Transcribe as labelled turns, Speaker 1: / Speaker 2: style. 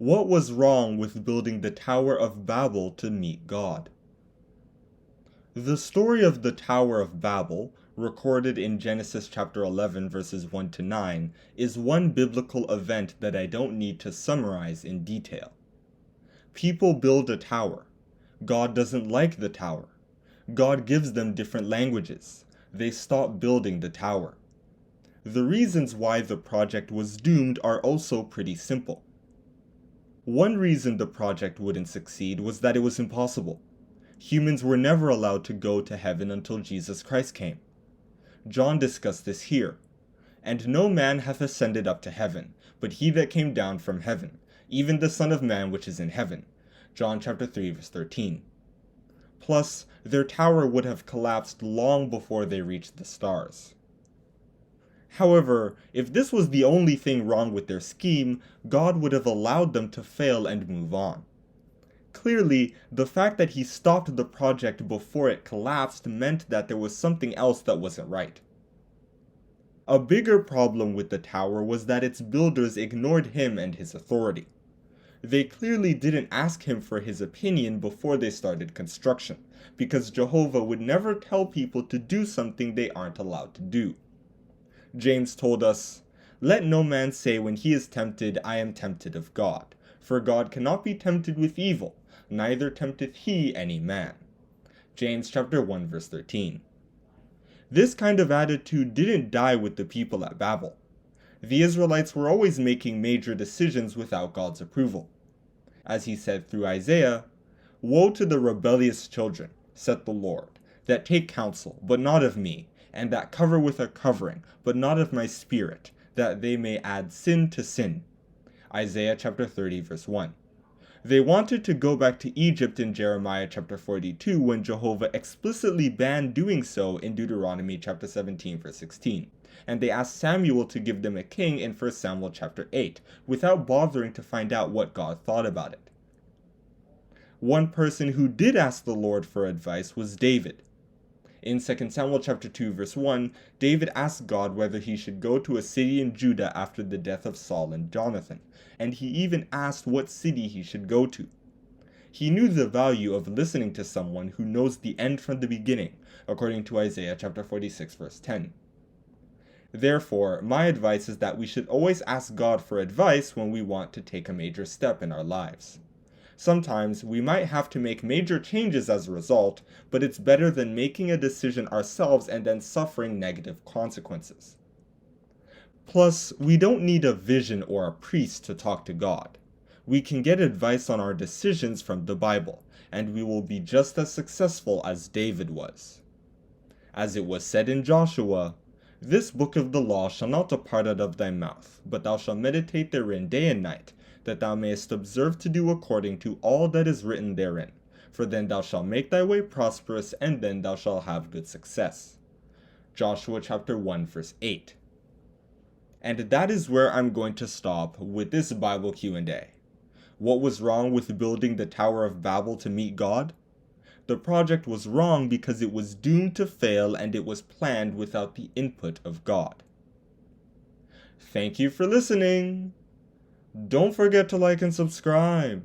Speaker 1: What was wrong with building the Tower of Babel to meet God? The story of the Tower of Babel, recorded in Genesis chapter 11 verses 1 to 9, is one biblical event that I don't need to summarize in detail. People build a tower. God doesn't like the tower. God gives them different languages. They stop building the tower. The reasons why the project was doomed are also pretty simple. One reason the project wouldn't succeed was that it was impossible. Humans were never allowed to go to heaven until Jesus Christ came. John discussed this here. And no man hath ascended up to heaven, but he that came down from heaven, even the Son of Man which is in heaven. John chapter 3 verse 13. Plus, their tower would have collapsed long before they reached the stars. However, if this was the only thing wrong with their scheme, God would have allowed them to fail and move on. Clearly, the fact that he stopped the project before it collapsed meant that there was something else that wasn't right. A bigger problem with the tower was that its builders ignored him and his authority. They clearly didn't ask him for his opinion before they started construction, because Jehovah would never tell people to do something they aren't allowed to do. James told us, "Let no man say when he is tempted, I am tempted of God. For God cannot be tempted with evil, neither tempteth he any man." James chapter 1 verse 13. This kind of attitude didn't die with the people at Babel. The Israelites were always making major decisions without God's approval. As he said through Isaiah, "Woe to the rebellious children, saith the Lord, that take counsel, but not of me, and that cover with a covering, but not of my spirit, that they may add sin to sin." Isaiah chapter 30 verse 1. They wanted to go back to Egypt in Jeremiah chapter 42 when Jehovah explicitly banned doing so in Deuteronomy chapter 17 verse 16. And they asked Samuel to give them a king in 1 Samuel chapter 8, without bothering to find out what God thought about it. One person who did ask the Lord for advice was David. In 2 Samuel chapter 2 verse 1, David asked God whether he should go to a city in Judah after the death of Saul and Jonathan, and he even asked what city he should go to. He knew the value of listening to someone who knows the end from the beginning, according to Isaiah chapter 46 verse 10. Therefore, my advice is that we should always ask God for advice when we want to take a major step in our lives. Sometimes we might have to make major changes as a result, but it's better than making a decision ourselves and then suffering negative consequences. Plus, we don't need a vision or a priest to talk to God. We can get advice on our decisions from the Bible, and we will be just as successful as David was. As it was said in Joshua, "This book of the law shall not depart out of thy mouth, but thou shalt meditate therein day and night, that thou mayest observe to do according to all that is written therein. For then thou shalt make thy way prosperous, and then thou shalt have good success." Joshua chapter 1 verse 8. And that is where I'm going to stop with this Bible Q&A. What was wrong with building the Tower of Babel to meet God? The project was wrong because it was doomed to fail and it was planned without the input of God. Thank you for listening. Don't forget to like and subscribe.